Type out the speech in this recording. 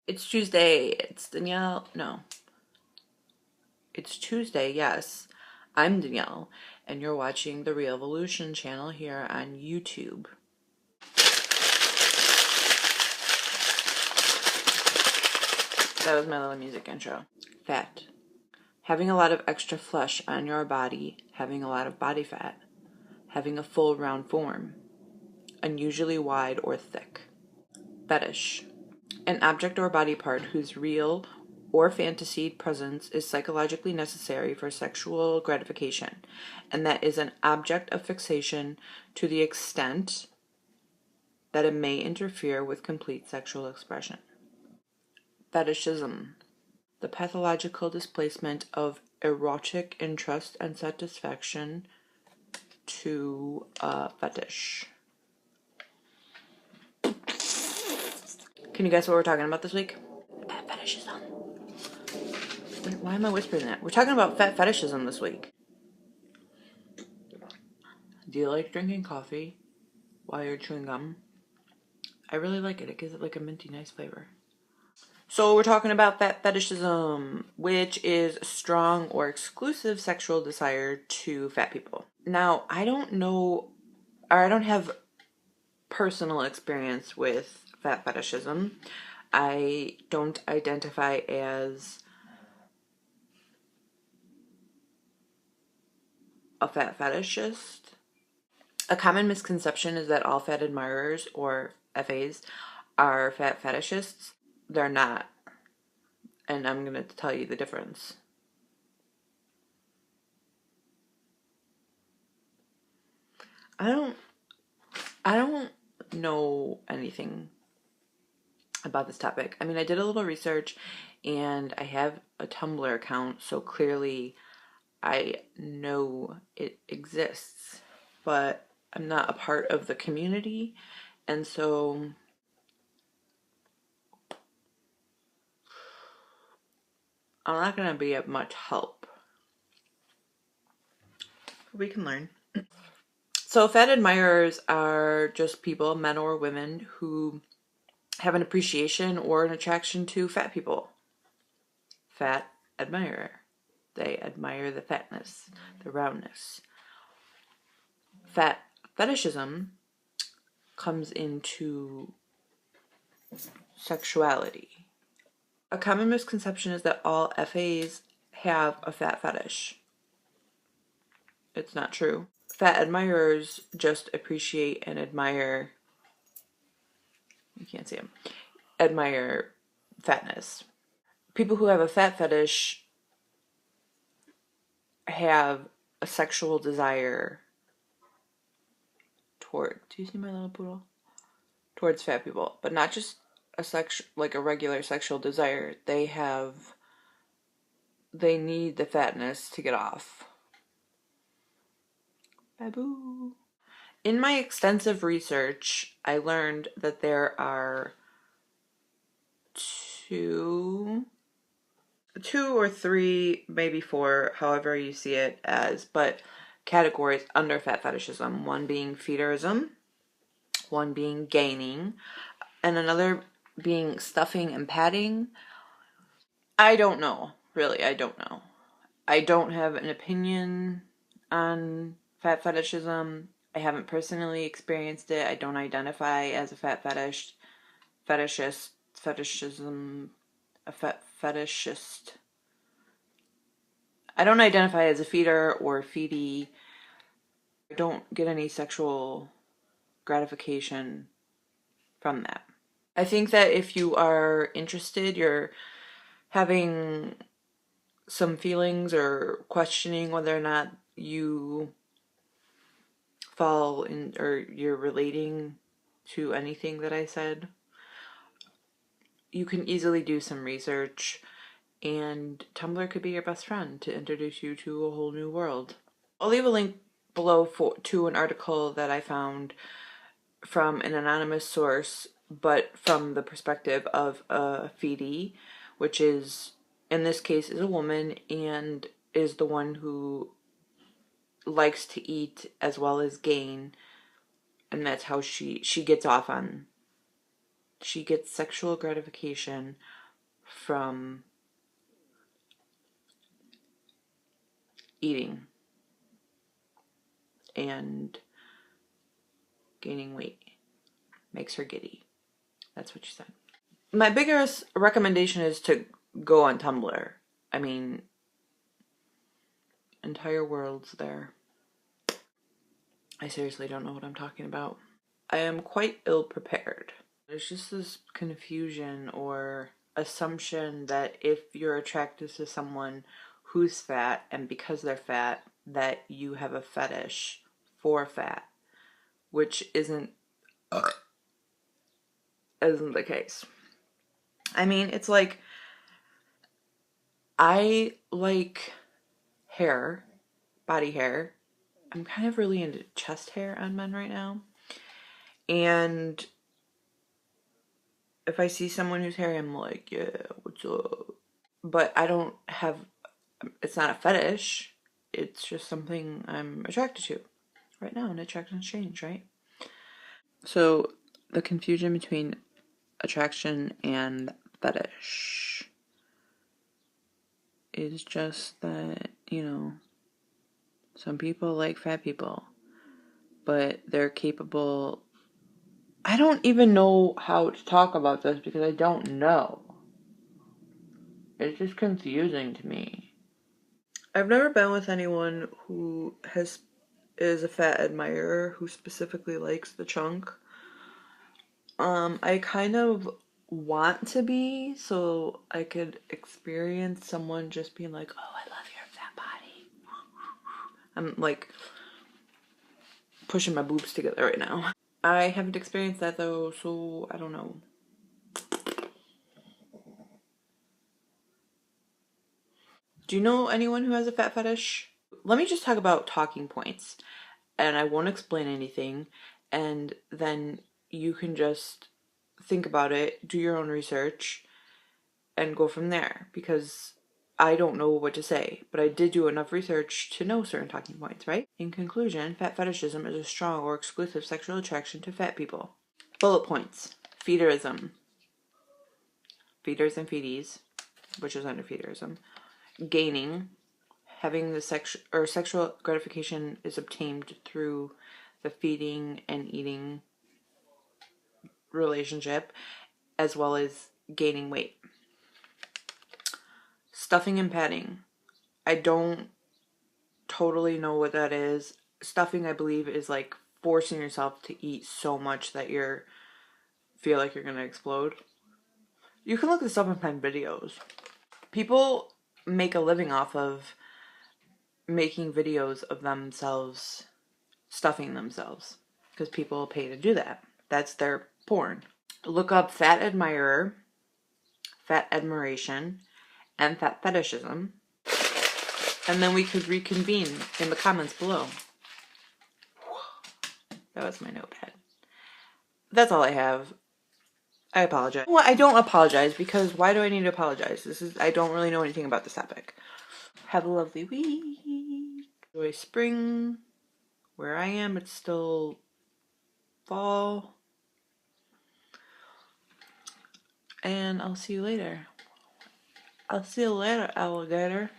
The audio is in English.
It's Tuesday. It's Danielle. No, it's Tuesday. Yes, I'm Danielle, and you're watching the Real Evolution channel here on YouTube. That was my little music intro. Fat. Having a lot of extra flesh on your body, having a lot of body fat, having a full round form, unusually wide or thick. Fetish. An object or body part whose real or fantasied presence is psychologically necessary for sexual gratification, and that is an object of fixation to the extent that it may interfere with complete sexual expression. Fetishism. The pathological displacement of erotic interest and satisfaction to a fetish. Can you guess what we're talking about this week? Fat fetishism. Why am I whispering that? We're talking about fat fetishism this week. Do you like drinking coffee while you're chewing gum? I really like it. It gives it like a minty, nice flavor. So we're talking about fat fetishism, which is a strong or exclusive sexual desire to fat people. Now, I don't know, or I don't have personal experience with fat fetishism. I don't identify as a fat fetishist. A common misconception is that all fat admirers, or FAs, are fat fetishists. They're not. And I'm going to tell you the difference. I don't know anything about this topic. I mean, I did a little research and I have a Tumblr account, so clearly I know it exists, but I'm not a part of the community, and so I'm not going to be of much help. We can learn. So fat admirers are just people, men or women, who have an appreciation or an attraction to fat people. Fat admirer. They admire the fatness, the roundness. Fat fetishism comes into sexuality. A common misconception is that all FAs have a fat fetish. It's not true. Fat admirers just appreciate and admire, you can't see them, admire fatness. People who have a fat fetish have a sexual desire toward, do you see my little poodle? Towards fat people, but not just like a regular sexual desire. They need the fatness to get off. Baboo. In my extensive research, I learned that there are two or three, maybe four, however you see it as, but categories under fat fetishism. One being feederism, one being gaining, and another being stuffing and padding. I don't know. Really, I don't know. I don't have an opinion on fat fetishism. I haven't personally experienced it. I don't identify as a fat fetishist, fetishism, a fat fetishist. I don't identify as a feeder or feedy. I don't get any sexual gratification from that. I think that if you are interested, you're having some feelings or questioning whether or not you fall in or you're relating to anything that I said, you can easily do some research, and Tumblr could be your best friend to introduce you to a whole new world. I'll leave a link below to an article that I found from an anonymous source, but from the perspective of a feedie, which is, in this case, is a woman and is the one who likes to eat as well as gain, and that's how she gets off on. She gets sexual gratification from eating and gaining weight. Makes her giddy. That's what she said. My biggest recommendation is to go on Tumblr. I mean, entire worlds there. I seriously don't know what I'm talking about. I am quite ill prepared. There's just this confusion or assumption that if you're attracted to someone who's fat and because they're fat, that you have a fetish for fat, which isn't the case. I mean, it's like, I like hair, body hair. I'm kind of really into chest hair on men right now. And if I see someone who's hairy, I'm like, yeah, what's up? But I don't have, it's not a fetish. It's just something I'm attracted to right now, and attractions change, right? So the confusion between attraction and fetish is just that, you know, some people like fat people, but they're capable. I don't even know how to talk about this because I don't know. It's just confusing to me. I've never been with anyone who is a fat admirer who specifically likes the chunk. I kind of want to be, so I could experience someone just being like, oh, I love your fat body. I'm like pushing my boobs together right now. I haven't experienced that though, so I don't know. Do you know anyone who has a fat fetish? Let me just talk about talking points, and I won't explain anything, and then you can just think about it, do your own research, and go from there, because I don't know what to say, but I did do enough research to know certain talking points, right? In conclusion, fat fetishism is a strong or exclusive sexual attraction to fat people. Bullet points. Feederism. Feeders and feeties, which is under feederism. Gaining. Having the sexual gratification is obtained through the feeding and eating relationship, as well as gaining weight. Stuffing and padding. I don't totally know what that is. Stuffing, I believe, is like forcing yourself to eat so much that you feel like you're gonna explode. You can look this up and find videos. People make a living off of making videos of themselves stuffing themselves because people pay to do that. That's their porn. Look up fat admirer, fat admiration, and fat fetishism, and then we could reconvene in the comments below. That was my notepad. That's all I have. I apologize. Well, I don't apologize, because why do I need to apologize? I don't really know anything about this topic. Have a lovely week. Enjoy spring. Where I am, it's still fall. And I'll see you later. I'll see you later, alligator.